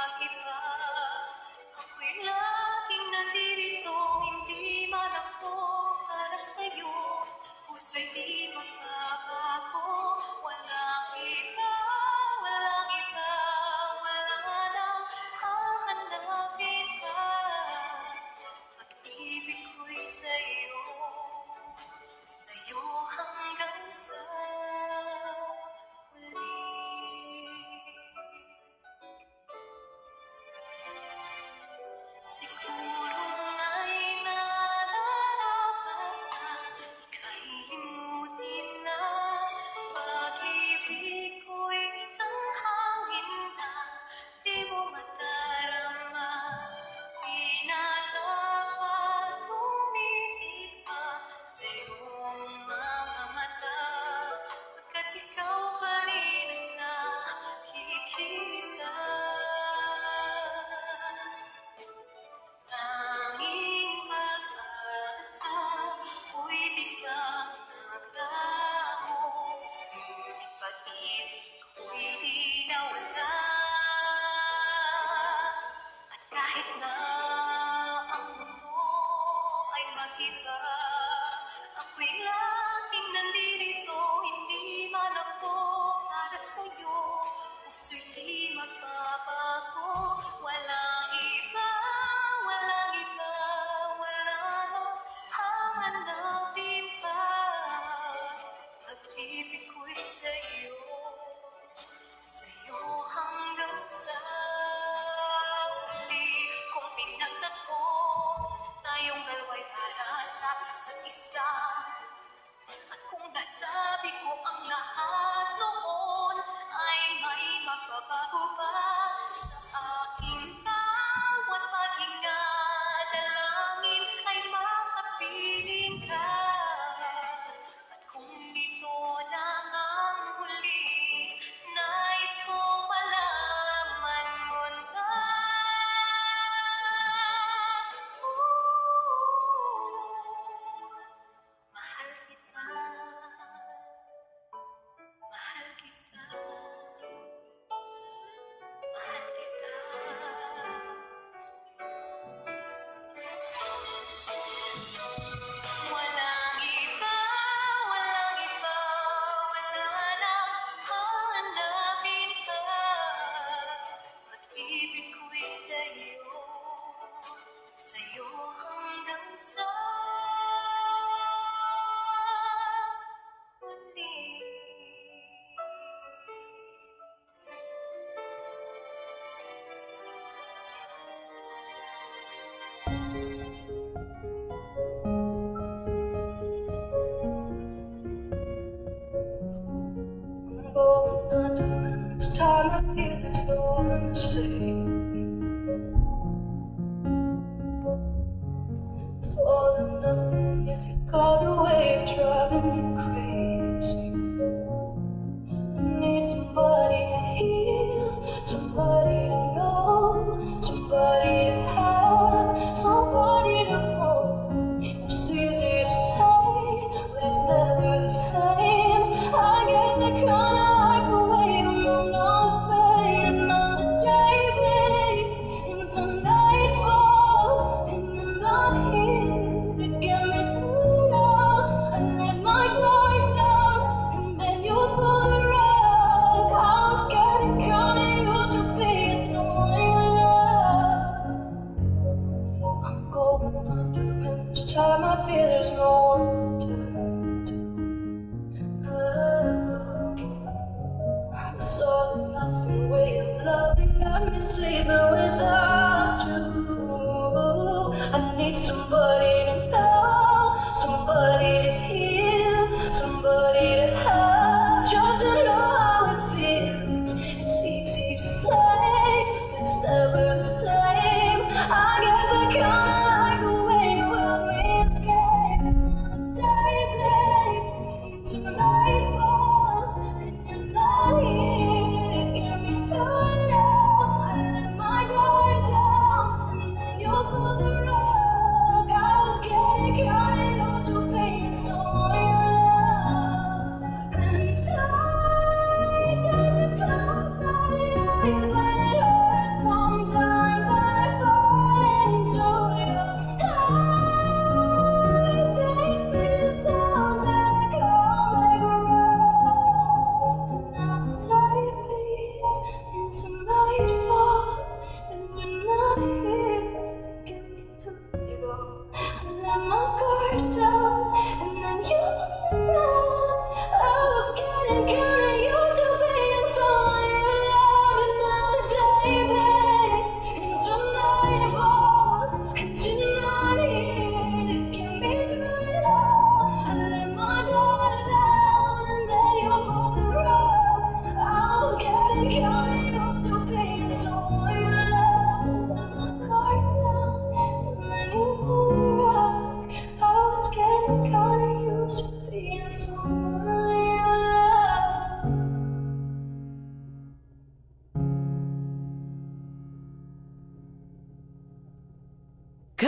walang iba. Ako'y laging nandirito, hindi man ako para sa'yo. Puso'y di magbabago, walang iba, walang iba. Wala nang hahanapin pa. Pag-ibig ko'y sa'yo, sa'yo hanggang sa huli. Siguro nga'y nararapat na ika'y limutin na. Pag-ibig ko'y isang hangin na di mo madarama. Di na dapat tumitig pa sa iyong mga mata, pagkat ikaw pa rin ang nakikita. Tanging pag-asa ko'y biglang naglaho, ngunit pag-ibig ko'y di nawala. At kahit na ang mundo ay mag-iba, ako'y laging nandirito, hindi man ako para sa'yo. Puso'y di magbabago, walang iba, walang iba. Wala nang hahanapin pa. Pag-ibig ko'y sa'yo, sa'yo hanggang sa huli. Kung pinagtagpo tayong dalawa'y para sa isa't isa, at kung nasabi ko ang lahat noon ay may magbabago ba sa aking bawat paghinga, dalangin ay makapiling ka. At kung ito lang ang huli, nais ko malaman mo na. Mahal kita, mahal kita, mahal kita. Walang iba, walang iba. Wala nang hahanapin pa. Pag-ibig ko'y sa'yo, sa'yo hanggang sa huli. I'm going under, and this time I feel there's no one to save. It's all or nothing if you got away, driving me crazy. I need somebody to heal, somebody to know, somebody to have, somebody to hold. It's easy to say, but it's never the same. I guess I kinda like the way you know not fade, another day with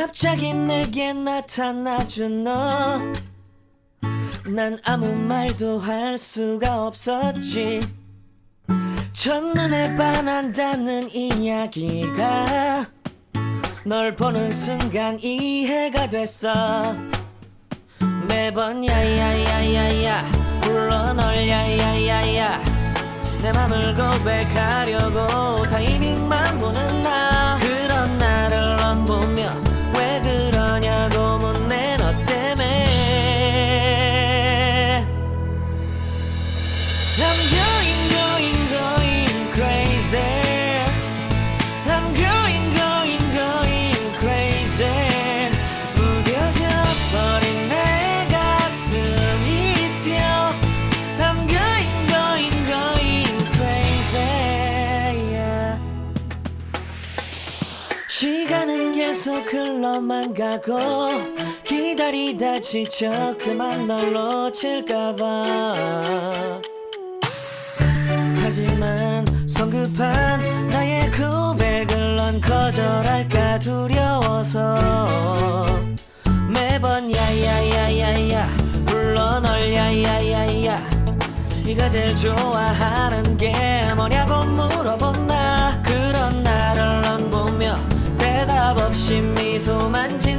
갑자기 내게 나타나준 너, 난 아무 말도 할 수가 없었지. 첫눈에 반한다는 이야기가 널 보는 순간 이해가 됐어. 매번 야야야야야 불러 널 야야야야, 내 맘을 고백하려고 타이밍만 보는 나. 그런 나를 넌 보며 왜 그러냐고 묻네. 너 때문에 I'm going crazy. I'm going crazy. 무뎌져 버린 내 가슴이 뛰어. I'm going crazy, yeah. 시간은 계속 흘러만 가고 기다리다 지쳐 그만 널 놓칠까봐. 하지만 성급한 나의 고백을 넌 거절할까 두려워서 매번 야야야야야 불러 널 야야야야. 네가 제일 좋아하는 게 뭐냐고 물어본 나. 그런 나를 넌 보며 대답 없이 미소만 짓